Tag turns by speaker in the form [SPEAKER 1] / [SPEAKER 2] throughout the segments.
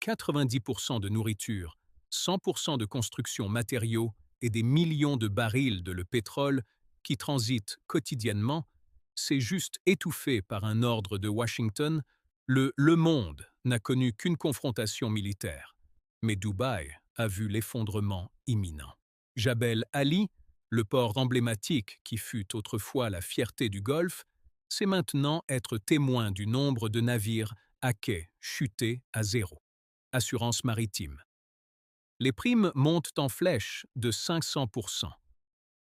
[SPEAKER 1] 90% de nourriture, 100% de construction matériaux et des millions de barils de le pétrole qui transitent quotidiennement, c'est juste étouffé par un ordre de Washington. Le monde n'a connu qu'une confrontation militaire, mais Dubaï a vu l'effondrement imminent. Jebel Ali, le port emblématique qui fut autrefois la fierté du Golfe, sait maintenant être témoin du nombre de navires à quai chutés à zéro. Assurance maritime. Les primes montent en flèche de 500%.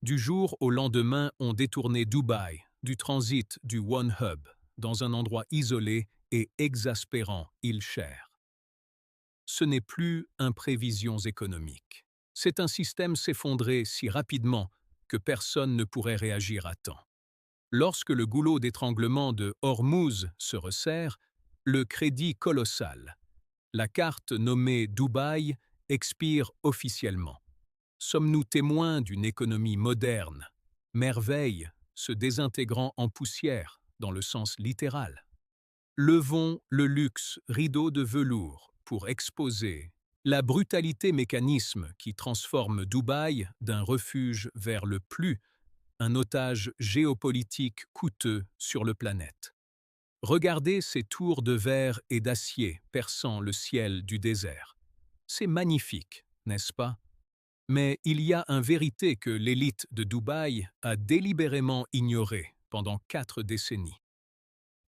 [SPEAKER 1] Du jour au lendemain, on détournait Dubaï du transit du One Hub dans un endroit isolé et exaspérant île chère. Ce n'est plus imprévisions économiques. C'est un système s'effondrer si rapidement que personne ne pourrait réagir à temps. Lorsque le goulot d'étranglement de Hormuz se resserre, le crédit colossal. La carte nommée Dubaï expire officiellement. Sommes-nous témoins d'une économie moderne, merveille se désintégrant en poussière dans le sens littéral? Levons le luxe rideau de velours pour exposer la brutalité mécanisme qui transforme Dubaï d'un refuge vers le plus, un otage géopolitique coûteux sur le planète. Regardez ces tours de verre et d'acier perçant le ciel du désert. C'est magnifique, n'est-ce pas? Mais il y a une vérité que l'élite de Dubaï a délibérément ignorée pendant 4 décennies.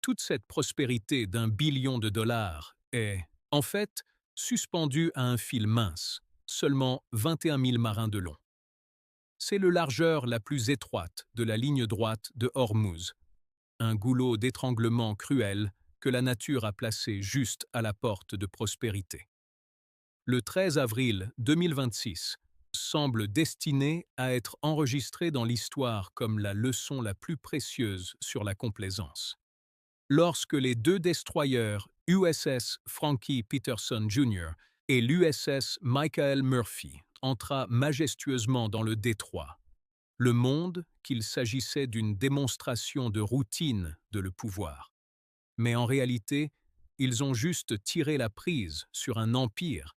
[SPEAKER 1] Toute cette prospérité d'1 billion de dollars est, en fait, suspendue à un fil mince, seulement 21 000 marins de long. C'est la largeur la plus étroite de la ligne droite de Hormuz, un goulot d'étranglement cruel que la nature a placé juste à la porte de prospérité. Le 13 avril 2026 semble destiné à être enregistré dans l'histoire comme la leçon la plus précieuse sur la complaisance. Lorsque les 2 destroyers USS Frankie Peterson Jr. et l'USS Michael Murphy entra majestueusement dans le détroit, le monde qu'il s'agissait d'une démonstration de routine de le pouvoir. Mais en réalité, ils ont juste tiré la prise sur un empire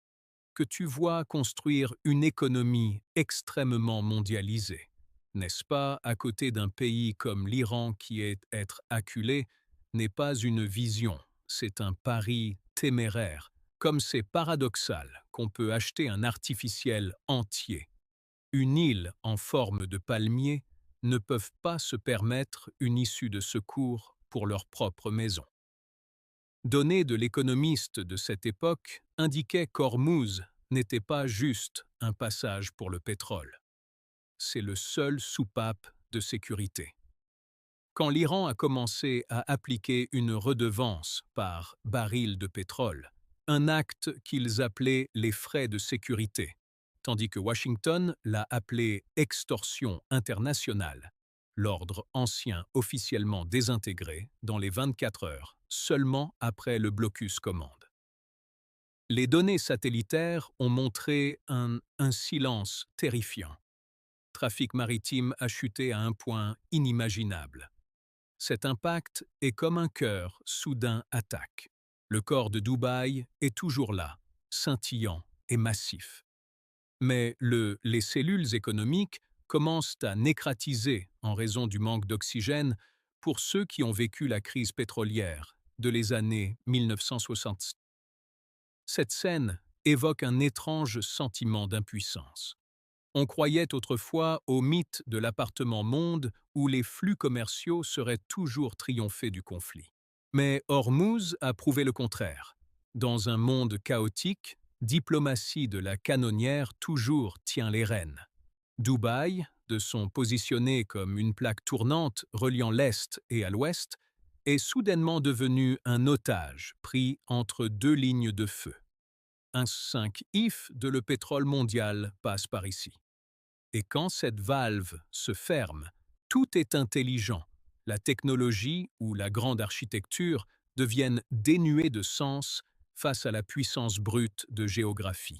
[SPEAKER 1] que tu vois construire une économie extrêmement mondialisée. N'est-ce pas, à côté d'un pays comme l'Iran qui est être acculé, n'est pas une vision, c'est un pari téméraire, comme c'est paradoxal qu'on peut acheter un artificiel entier. Une île en forme de palmier ne peuvent pas se permettre une issue de secours pour leur propre maison. Données de l'économiste de cette époque indiquaient qu'Hormuz n'était pas juste un passage pour le pétrole. C'est le seul soupape de sécurité. Quand l'Iran a commencé à appliquer une redevance par baril de pétrole, un acte qu'ils appelaient les frais de sécurité, tandis que Washington l'a appelé extorsion internationale, l'ordre ancien officiellement désintégré dans les 24 heures, seulement après le blocus commande. Les données satellitaires ont montré un silence terrifiant. Trafic maritime a chuté à un point inimaginable. Cet impact est comme un cœur soudain attaque. Le corps de Dubaï est toujours là, scintillant et massif. Mais les cellules économiques commencent à nécratiser en raison du manque d'oxygène pour ceux qui ont vécu la crise pétrolière de les années 1960. Cette scène évoque un étrange sentiment d'impuissance. On croyait autrefois au mythe de l'appartement-monde où les flux commerciaux seraient toujours triomphés du conflit. Mais Hormuz a prouvé le contraire. Dans un monde chaotique, diplomatie de la canonnière toujours tient les rênes. Dubaï, de son positionné comme une plaque tournante reliant l'Est et à l'Ouest, est soudainement devenu un otage pris entre 2 lignes de feu. Un 5 if de le pétrole mondial passe par ici. Et quand cette valve se ferme, tout est intelligent. La technologie ou la grande architecture deviennent dénuées de sens face à la puissance brute de géographie.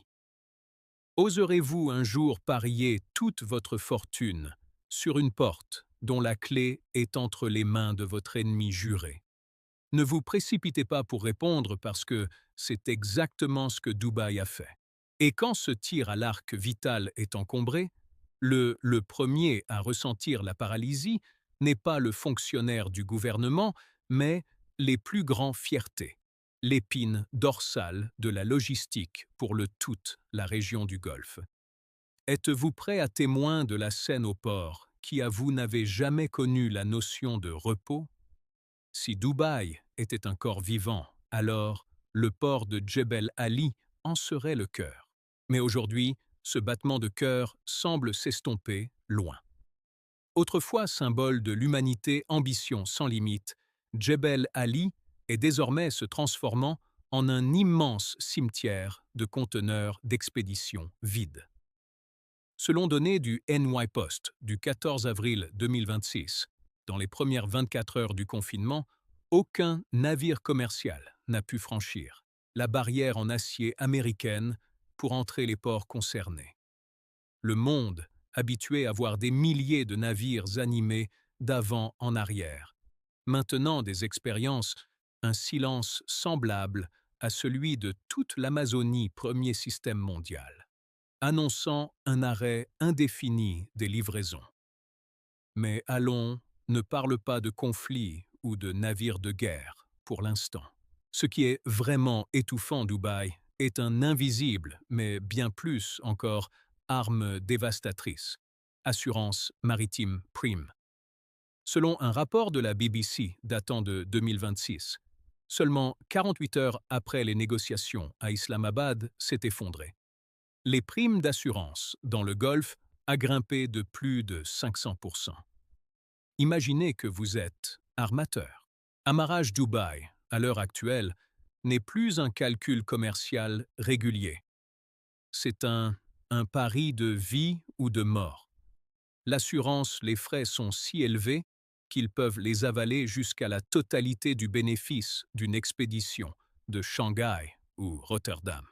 [SPEAKER 1] Oserez-vous un jour parier toute votre fortune sur une porte dont la clé est entre les mains de votre ennemi juré? Ne vous précipitez pas pour répondre parce que c'est exactement ce que Dubaï a fait. Et quand ce tir à l'arc vital est encombré, le premier à ressentir la paralysie n'est pas le fonctionnaire du gouvernement, mais les plus grands fiertés, l'épine dorsale de la logistique pour toute la région du Golfe. Êtes-vous prêt à témoin de la scène au port qui, à vous, n'avez jamais connu la notion de repos? Si Dubaï était un corps vivant, alors le port de Djebel Ali en serait le cœur. Mais aujourd'hui, ce battement de cœur semble s'estomper loin. Autrefois symbole de l'humanité ambition sans limite, Djebel Ali est désormais se transformant en un immense cimetière de conteneurs d'expéditions vides. Selon données du NY Post du 14 avril 2026, dans les premières 24 heures du confinement, aucun navire commercial n'a pu franchir la barrière en acier américaine pour entrer les ports concernés. Le monde, habitué à voir des milliers de navires animés d'avant en arrière, maintenant des expériences, un silence semblable à celui de toute l'Amazonie, premier système mondial, annonçant un arrêt indéfini des livraisons. Mais allons, ne parle pas de conflits ou de navires de guerre pour l'instant. Ce qui est vraiment étouffant Dubaï est un invisible, mais bien plus encore, arme dévastatrice. Assurance maritime prime. Selon un rapport de la BBC datant de 2026, seulement 48 heures après les négociations à Islamabad s'est effondré. Les primes d'assurance dans le Golfe a grimpé de plus de 500%. Imaginez que vous êtes armateur. Amarrage Dubaï, à l'heure actuelle, n'est plus un calcul commercial régulier. C'est un pari de vie ou de mort. L'assurance, les frais sont si élevés qu'ils peuvent les avaler jusqu'à la totalité du bénéfice d'une expédition de Shanghai ou Rotterdam.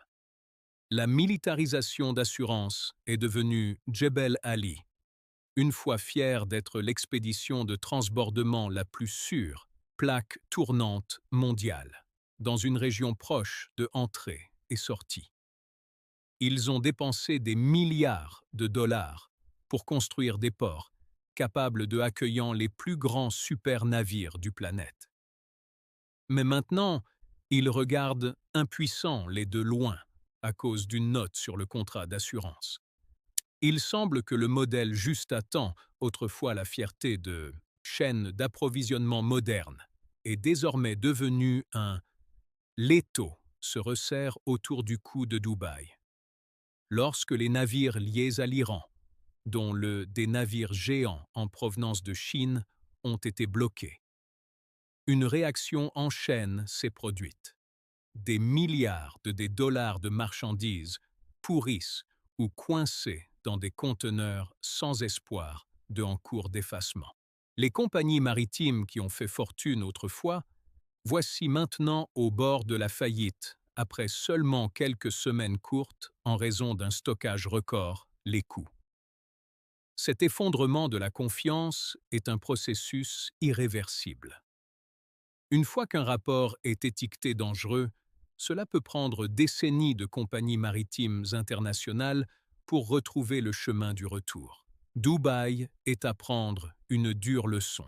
[SPEAKER 1] La militarisation d'assurance est devenue Djebel Ali, une fois fière d'être l'expédition de transbordement la plus sûre, plaque tournante mondiale, dans une région proche de entrée et sortie. Ils ont dépensé des milliards de dollars pour construire des ports capables de accueillir les plus grands super-navires du planète. Mais maintenant, ils regardent impuissants les de loin à cause d'une note sur le contrat d'assurance. Il semble que le modèle juste à temps, autrefois la fierté de chaîne d'approvisionnement moderne, est désormais devenu un l'étau se resserre autour du cou de Dubaï. Lorsque les navires liés à l'Iran, dont des navires géants en provenance de Chine, ont été bloqués, une réaction en chaîne s'est produite. Des milliards de dollars de marchandises pourrissent ou coincés dans des conteneurs sans espoir en cours d'effacement. Les compagnies maritimes qui ont fait fortune autrefois, voici maintenant au bord de la faillite, après seulement quelques semaines courtes en raison d'un stockage record, les coûts. Cet effondrement de la confiance est un processus irréversible. Une fois qu'un rapport est étiqueté dangereux, cela peut prendre décennies de compagnies maritimes internationales pour retrouver le chemin du retour. Dubaï est à prendre une dure leçon.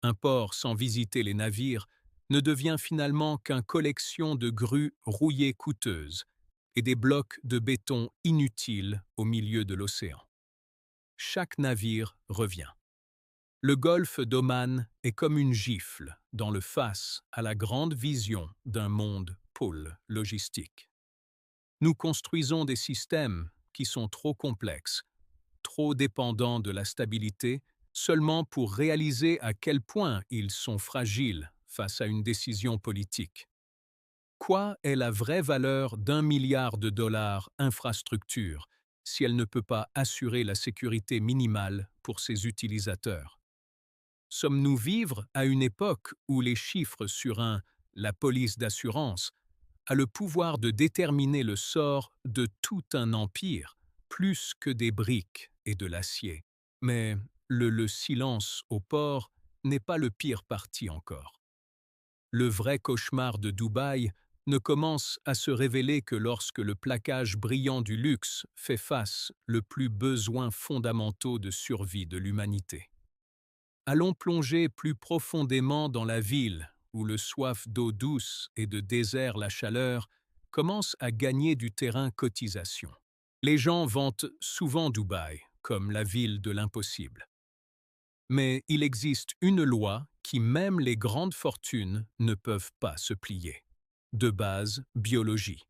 [SPEAKER 1] Un port sans visiter les navires ne devient finalement qu'une collection de grues rouillées coûteuses et des blocs de béton inutiles au milieu de l'océan. Chaque navire revient. Le golfe d'Oman est comme une gifle dans le face à la grande vision d'un monde pôle logistique. Nous construisons des systèmes qui sont trop complexes, trop dépendants de la stabilité, seulement pour réaliser à quel point ils sont fragiles face à une décision politique. Quoi est la vraie valeur d'1 milliard de dollars infrastructure si elle ne peut pas assurer la sécurité minimale pour ses utilisateurs? Sommes-nous vivre à une époque où les chiffres sur la police d'assurance a le pouvoir de déterminer le sort de tout un empire, plus que des briques et de l'acier? Mais le silence au port n'est pas le pire parti encore. Le vrai cauchemar de Dubaï ne commence à se révéler que lorsque le plaquage brillant du luxe fait face aux plus besoins fondamentaux de survie de l'humanité. Allons plonger plus profondément dans la ville, où le soif d'eau douce et de désert la chaleur commence à gagner du terrain cotisation. Les gens vantent souvent Dubaï comme la ville de l'impossible. Mais il existe une loi qui même les grandes fortunes ne peuvent pas se plier. De base, biologie.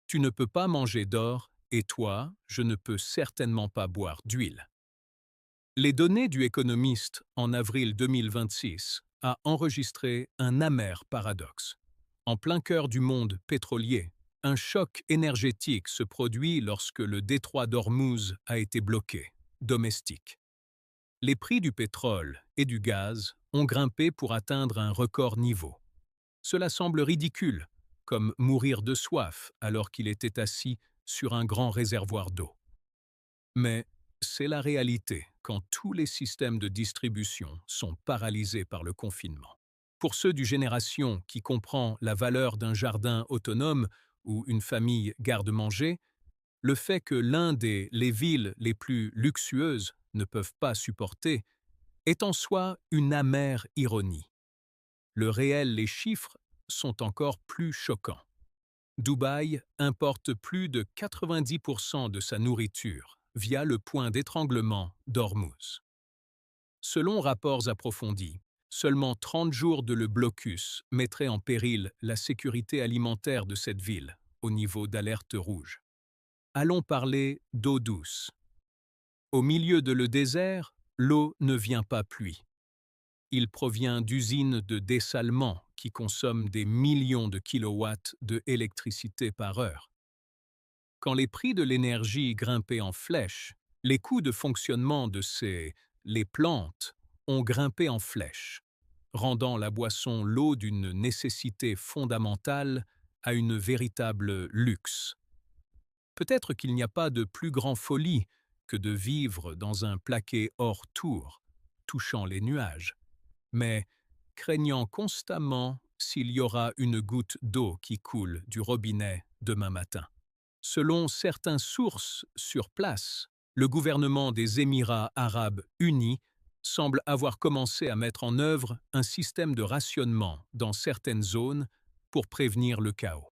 [SPEAKER 1] Tu ne peux pas manger d'or et toi, je ne peux certainement pas boire d'huile. Les données du Économiste en avril 2026 a enregistré un amer paradoxe. En plein cœur du monde pétrolier, un choc énergétique se produit lorsque le détroit d'Ormuz a été bloqué, domestique. Les prix du pétrole et du gaz ont grimpé pour atteindre un record niveau. Cela semble ridicule, comme mourir de soif alors qu'il était assis sur un grand réservoir d'eau. Mais c'est la réalité quand tous les systèmes de distribution sont paralysés par le confinement. Pour ceux du génération qui comprend la valeur d'un jardin autonome ou une famille garde-manger, le fait que les villes les plus luxueuses ne peuvent pas supporter est en soi une amère ironie. Le réel, les chiffres sont encore plus choquants. Dubaï importe plus de 90% de sa nourriture via le point d'étranglement d'Ormuz. Selon rapports approfondis, seulement 30 jours de le blocus mettraient en péril la sécurité alimentaire de cette ville, au niveau d'alerte rouge. Allons parler d'eau douce. Au milieu de le désert, l'eau ne vient pas pluie. Il provient d'usines de dessalement qui consomment des millions de kilowatts d'électricité par heure. Quand les prix de l'énergie grimpaient en flèche, les coûts de fonctionnement les plantes, ont grimpé en flèche, rendant la boisson l'eau d'une nécessité fondamentale à une véritable luxe. Peut-être qu'il n'y a pas de plus grand folie que de vivre dans un plaqué hors tour, touchant les nuages, mais craignant constamment s'il y aura une goutte d'eau qui coule du robinet demain matin. Selon certaines sources sur place, le gouvernement des Émirats arabes unis semble avoir commencé à mettre en œuvre un système de rationnement dans certaines zones pour prévenir le chaos.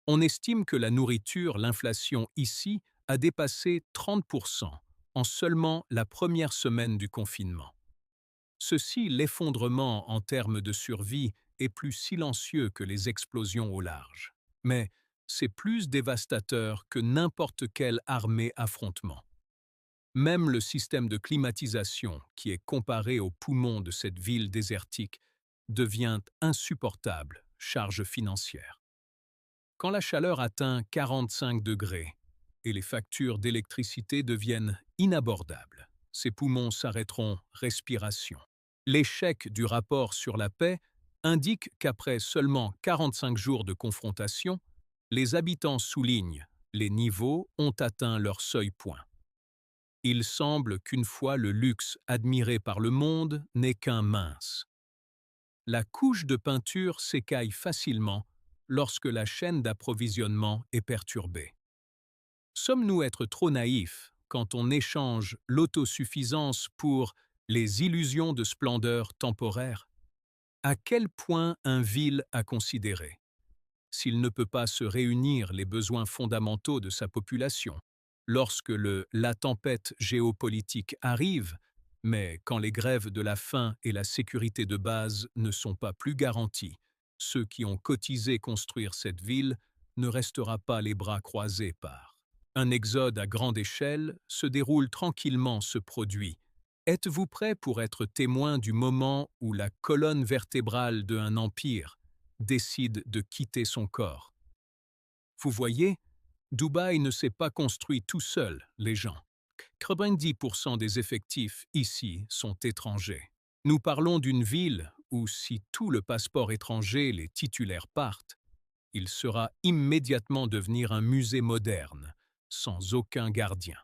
[SPEAKER 1] On estime que la nourriture, l'inflation ici, a dépassé 30% en seulement la première semaine du confinement. L'effondrement en termes de survie est plus silencieux que les explosions au large. Mais c'est plus dévastateur que n'importe quelle armée affrontement. Même le système de climatisation, qui est comparé aux poumons de cette ville désertique, devient insupportable, charge financière. Quand la chaleur atteint 45 degrés et les factures d'électricité deviennent inabordables, ces poumons s'arrêteront respiration. L'échec du rapport sur la paix indique qu'après seulement 45 jours de confrontation, les habitants soulignent les niveaux ont atteint leur seuil point. Il semble qu'une fois le luxe admiré par le monde n'est qu'un mince. La couche de peinture s'écaille facilement lorsque la chaîne d'approvisionnement est perturbée. Sommes-nous être trop naïfs quand on échange l'autosuffisance pour les illusions de splendeur temporaire? À quel point un ville à considérer? S'il ne peut pas se réunir les besoins fondamentaux de sa population, lorsque la tempête géopolitique arrive, mais quand les grèves de la faim et la sécurité de base ne sont pas plus garanties, ceux qui ont cotisé construire cette ville ne restera pas les bras croisés par. Un exode à grande échelle se déroule tranquillement se produit. Êtes-vous prêt pour être témoin du moment où la colonne vertébrale d'un empire décide de quitter son corps? Vous voyez, Dubaï ne s'est pas construit tout seul, les gens. 90% des effectifs ici sont étrangers. Nous parlons d'une ville où si tout le passeport étranger les titulaires partent, il sera immédiatement devenir un musée moderne, sans aucun gardien.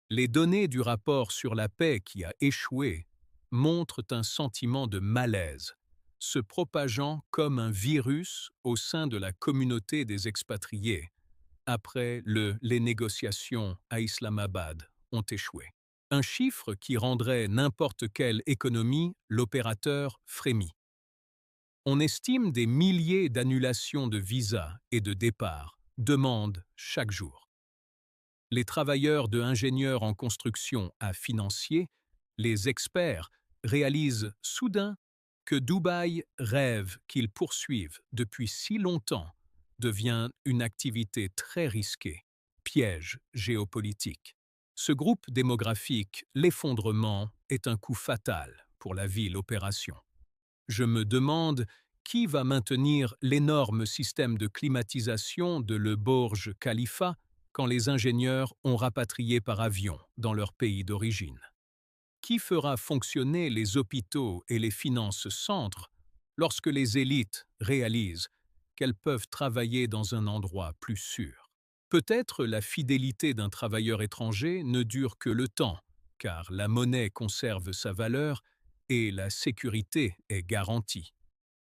[SPEAKER 1] Les données du rapport sur la paix qui a échoué montrent un sentiment de malaise, se propageant comme un virus au sein de la communauté des expatriés, après les négociations à Islamabad ont échoué. Un chiffre qui rendrait n'importe quelle économie l'opérateur frémit. On estime des milliers d'annulations de visas et de départs, demandes chaque jour. Les travailleurs de ingénieurs en construction à financiers, les experts, réalisent soudain que Dubaï rêve qu'ils poursuivent depuis si longtemps devient une activité très risquée, piège géopolitique. Ce groupe démographique, l'effondrement, est un coup fatal pour la ville opération. Je me demande qui va maintenir l'énorme système de climatisation de le Burj Khalifa quand les ingénieurs ont rapatrié par avion dans leur pays d'origine. Qui fera fonctionner les hôpitaux et les finances-centres lorsque les élites réalisent qu'elles peuvent travailler dans un endroit plus sûr? Peut-être la fidélité d'un travailleur étranger ne dure que le temps, car la monnaie conserve sa valeur et la sécurité est garantie.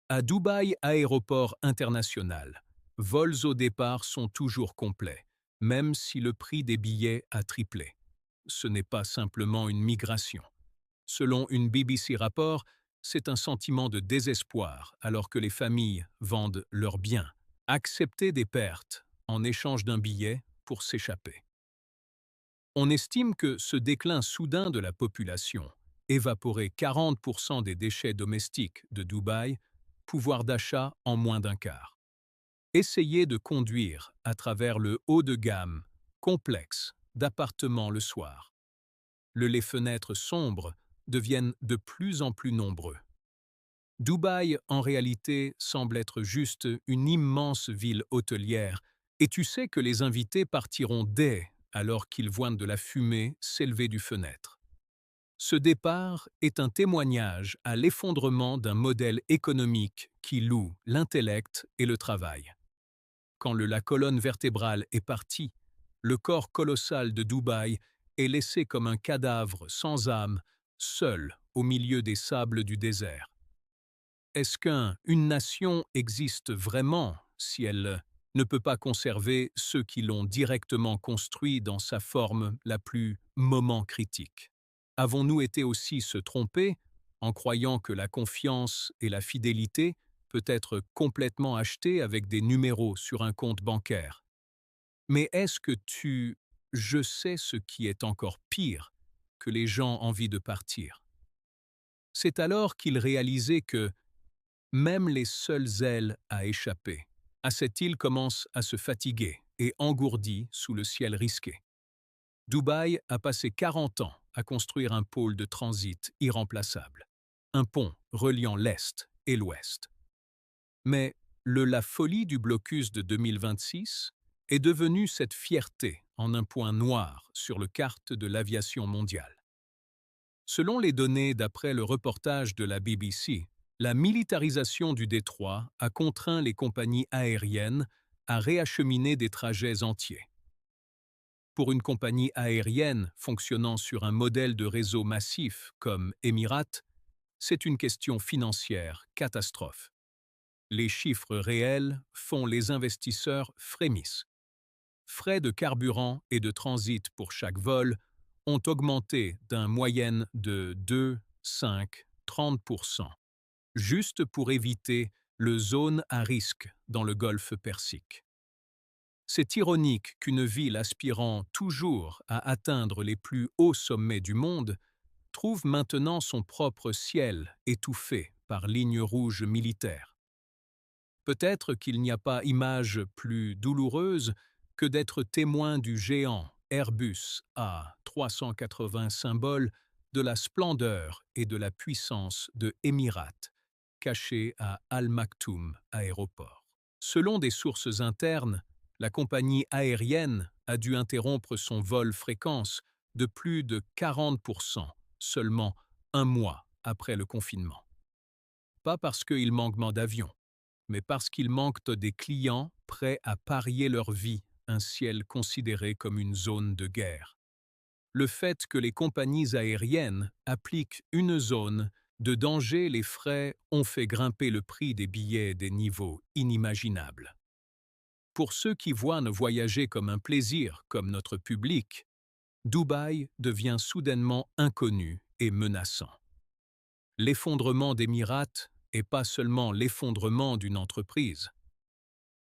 [SPEAKER 1] À Dubaï Aéroport International, vols au départ sont toujours complets, même si le prix des billets a triplé. Ce n'est pas simplement une migration. Selon une BBC rapport, c'est un sentiment de désespoir alors que les familles vendent leurs biens, accepter des pertes en échange d'un billet pour s'échapper. On estime que ce déclin soudain de la population, évaporer 40% des déchets domestiques de Dubaï, pouvoir d'achat en moins d'un quart. Essayez de conduire à travers le haut de gamme, complexe, d'appartements le soir. Les fenêtres sombres deviennent de plus en plus nombreux. Dubaï, en réalité, semble être juste une immense ville hôtelière, et tu sais que les invités partiront dès alors qu'ils voient de la fumée s'élever du fenêtre. Ce départ est un témoignage à l'effondrement d'un modèle économique qui loue l'intellect et le travail. Quand la colonne vertébrale est partie, le corps colossal de Dubaï est laissé comme un cadavre sans âme, seul au milieu des sables du désert. Est-ce qu'une nation existe vraiment si elle ne peut pas conserver ceux qui l'ont directement construit dans sa forme la plus moment critique? Avons-nous été aussi se tromper en croyant que la confiance et la fidélité peut être complètement achetées avec des numéros sur un compte bancaire? Mais est-ce que je sais ce qui est encore pire que les gens envie de partir. C'est alors qu'ils réalisaient que même les seules ailes à échapper à cette île commencent à se fatiguer et engourdies sous le ciel risqué. Dubaï a passé 40 ans à construire un pôle de transit irremplaçable, un pont reliant l'Est et l'Ouest. Mais la folie du blocus de 2026 est devenue cette fierté en un point noir sur la carte de l'aviation mondiale. Selon les données d'après le reportage de la BBC, la militarisation du détroit a contraint les compagnies aériennes à réacheminer des trajets entiers. Pour une compagnie aérienne fonctionnant sur un modèle de réseau massif comme Emirates, c'est une question financière catastrophe. Les chiffres réels font les investisseurs frémissent. Frais de carburant et de transit pour chaque vol ont augmenté d'une moyenne de 2, 5, 30%, juste pour éviter le zone à risque dans le golfe Persique. C'est ironique qu'une ville aspirant toujours à atteindre les plus hauts sommets du monde trouve maintenant son propre ciel étouffé par lignes rouges militaires. Peut-être qu'il n'y a pas image plus douloureuse que d'être témoin du géant Airbus A380 symbole de la splendeur et de la puissance de Emirates, caché à Al Maktoum aéroport. Selon des sources internes, la compagnie aérienne a dû interrompre son vol fréquence de plus de 40% seulement un mois après le confinement. Pas parce qu'il manque d'avions, mais parce qu'il manque des clients prêts à parier leur vie, un ciel considéré comme une zone de guerre. Le fait que les compagnies aériennes appliquent une zone De danger, les frais ont fait grimper le prix des billets des niveaux inimaginables. Pour ceux qui voient ne voyager comme un plaisir, comme notre public, Dubaï devient soudainement inconnu et menaçant. L'effondrement d'Émirats n'est pas seulement l'effondrement d'une entreprise.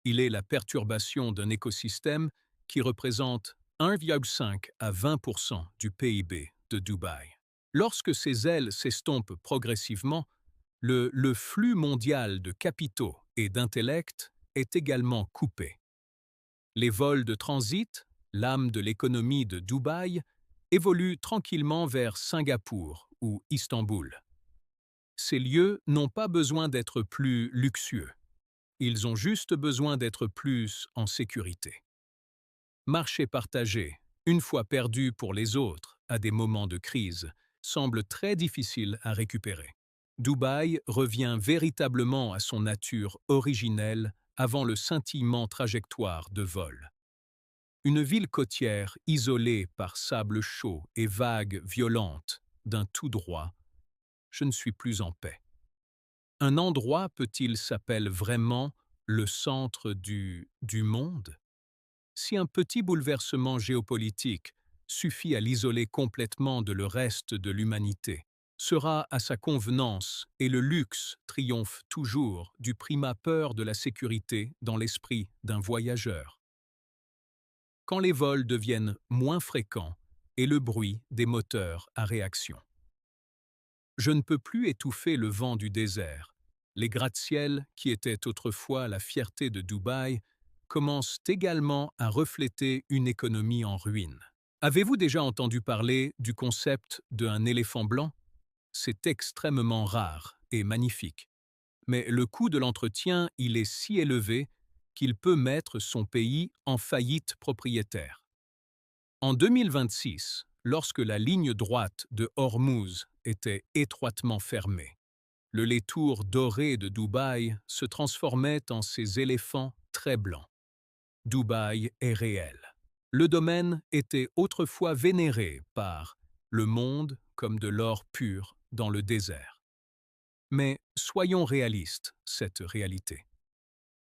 [SPEAKER 1] Il est la perturbation d'un écosystème qui représente 1,5 à 20% du PIB de Dubaï. Lorsque ces ailes s'estompent progressivement, le flux mondial de capitaux et d'intellect est également coupé. Les vols de transit, l'âme de l'économie de Dubaï, évoluent tranquillement vers Singapour ou Istanbul. Ces lieux n'ont pas besoin d'être plus luxueux. Ils ont juste besoin d'être plus en sécurité. Marché partagé, une fois perdu pour les autres à des moments de crise, semble très difficile à récupérer. Dubaï revient véritablement à son nature originelle avant le scintillement trajectoire de vol. Une ville côtière isolée par sable chaud et vagues violentes d'un tout droit, je ne suis plus en paix. Un endroit peut-il s'appelle vraiment le centre du monde? Si un petit bouleversement géopolitique suffit à l'isoler complètement de le reste de l'humanité, sera à sa convenance et le luxe triomphe toujours du primat peur de la sécurité dans l'esprit d'un voyageur. Quand les vols deviennent moins fréquents et le bruit des moteurs à réaction. Je ne peux plus étouffer le vent du désert. Les gratte-ciel, qui étaient autrefois la fierté de Dubaï, commencent également à refléter une économie en ruine. Avez-vous déjà entendu parler du concept d'un éléphant blanc? C'est extrêmement rare et magnifique. Mais le coût de l'entretien, il est si élevé qu'il peut mettre son pays en faillite propriétaire. En 2026, lorsque la ligne droite de Hormuz était étroitement fermée, le laitour doré de Dubaï se transformait en ces éléphants très blancs. Dubaï est réel. Le domaine était autrefois vénéré par le monde comme de l'or pur dans le désert. Mais soyons réalistes, cette réalité.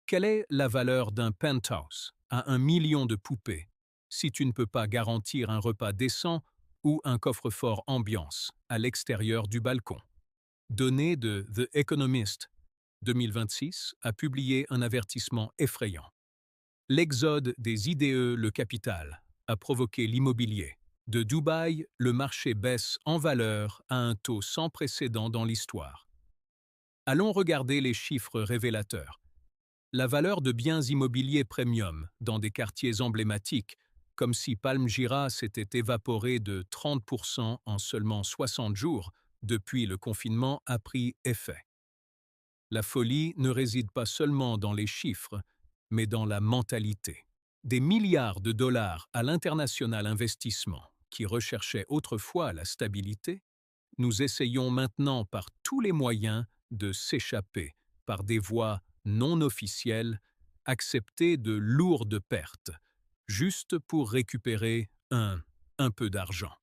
[SPEAKER 1] Quelle est la valeur d'un penthouse à 1 million de poupées si tu ne peux pas garantir un repas décent ou un coffre-fort ambiance à l'extérieur du balcon? Données de The Economist 2026 a publié un avertissement effrayant. L'exode des IDE, le capital, a provoqué l'immobilier. De Dubaï, le marché baisse en valeur à un taux sans précédent dans l'histoire. Allons regarder les chiffres révélateurs. La valeur de biens immobiliers premium dans des quartiers emblématiques, comme si Palm Gira s'était évaporé de 30% en seulement 60 jours depuis le confinement, a pris effet. La folie ne réside pas seulement dans les chiffres, mais dans la mentalité. Des milliards de dollars à l'international investissement, qui recherchait autrefois la stabilité, nous essayons maintenant par tous les moyens de s'échapper par des voies non officielles, accepter de lourdes pertes, juste pour récupérer un peu d'argent.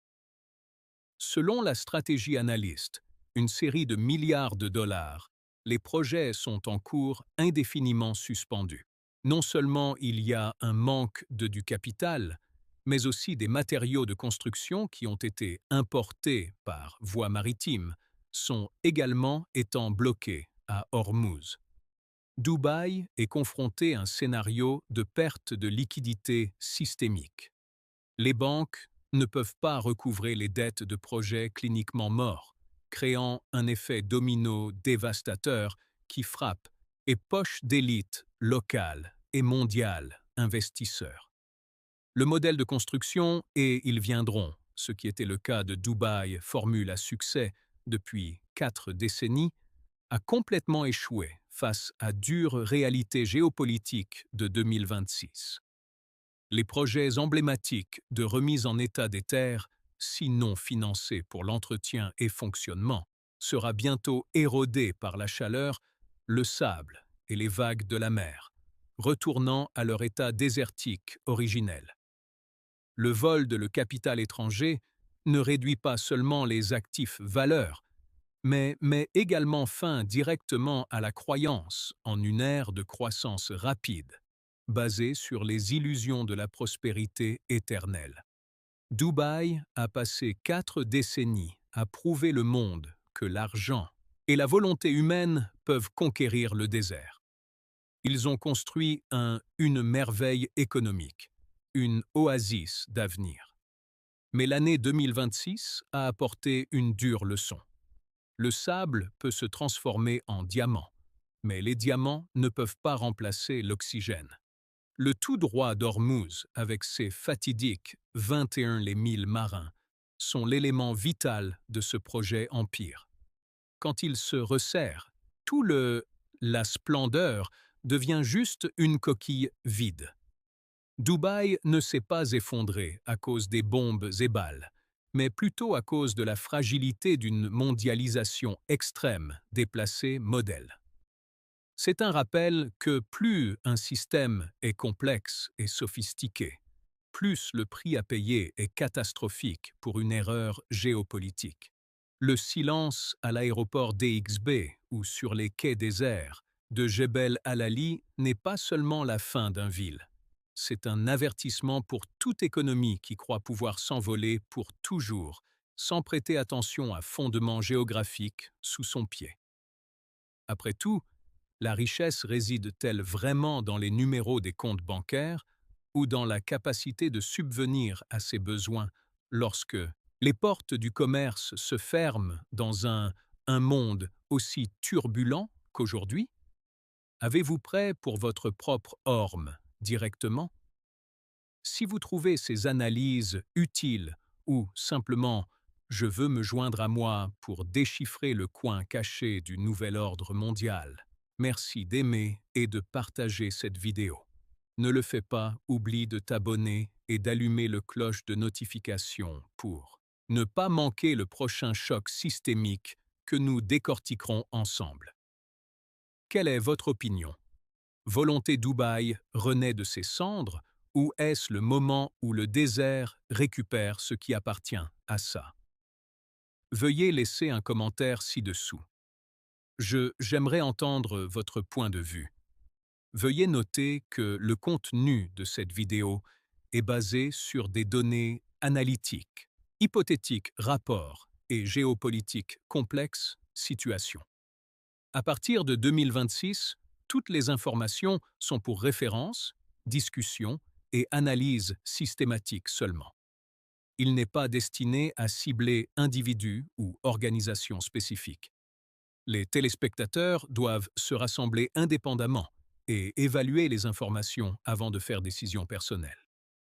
[SPEAKER 1] Selon la stratégie analyste, une série de milliards de dollars, les projets sont en cours indéfiniment suspendus. Non seulement il y a un manque du capital, mais aussi des matériaux de construction qui ont été importés par voie maritime sont également étant bloqués à Hormuz. Dubaï est confronté à un scénario de perte de liquidité systémique. Les banques ne peuvent pas recouvrer les dettes de projets cliniquement morts, créant un effet domino dévastateur qui frappe et poche d'élite locale et mondiale investisseurs. Le modèle de construction et ils viendront, ce qui était le cas de Dubaï, formule à succès depuis 4 décennies, a complètement échoué face à dure réalité géopolitique de 2026. Les projets emblématiques de remise en état des terres, si non financés pour l'entretien et fonctionnement, sera bientôt érodé par la chaleur, le sable et les vagues de la mer, retournant à leur état désertique originel. Le vol de le capital étranger ne réduit pas seulement les actifs valeurs, mais met également fin directement à la croyance en une ère de croissance rapide, basée sur les illusions de la prospérité éternelle. Dubaï a passé 4 décennies à prouver le monde que l'argent et la volonté humaine peuvent conquérir le désert. Ils ont construit une merveille économique, une oasis d'avenir. Mais l'année 2026 a apporté une dure leçon. Le sable peut se transformer en diamant, mais les diamants ne peuvent pas remplacer l'oxygène. Le tout droit d'Ormuz, avec ses fatidiques 21 les milles marins, sont l'élément vital de ce projet empire. Quand il se resserre, la splendeur devient juste une coquille vide. Dubaï ne s'est pas effondré à cause des bombes et balles, mais plutôt à cause de la fragilité d'une mondialisation extrême déplacée modèle. C'est un rappel que plus un système est complexe et sophistiqué, plus le prix à payer est catastrophique pour une erreur géopolitique. Le silence à l'aéroport DXB ou sur les quais déserts de Jebel al-Ali n'est pas seulement la fin d'un ville. C'est un avertissement pour toute économie qui croit pouvoir s'envoler pour toujours, sans prêter attention à fondements géographiques sous son pied. Après tout, la richesse réside-t-elle vraiment dans les numéros des comptes bancaires ou dans la capacité de subvenir à ses besoins lorsque les portes du commerce se ferment dans un monde aussi turbulent qu'aujourd'hui? Avez-vous prêt pour votre propre orme directement? Si vous trouvez ces analyses utiles ou simplement je veux me joindre à moi pour déchiffrer le coin caché du nouvel ordre mondial, merci d'aimer et de partager cette vidéo. Ne le fais pas, oublie de t'abonner et d'allumer le cloche de notification pour ne pas manquer le prochain choc systémique que nous décortiquerons ensemble. Quelle est votre opinion? Volonté Dubaï renaît de ses cendres ou est-ce le moment où le désert récupère ce qui appartient à ça? Veuillez laisser un commentaire ci-dessous. J'aimerais entendre votre point de vue. Veuillez noter que le contenu de cette vidéo est basé sur des données analytiques, hypothétiques rapports et géopolitiques complexes situations. À partir de 2026, toutes les informations sont pour référence, discussion et analyse systématique seulement. Il n'est pas destiné à cibler individus ou organisations spécifiques. Les téléspectateurs doivent se rassembler indépendamment et évaluer les informations avant de faire décision personnelle.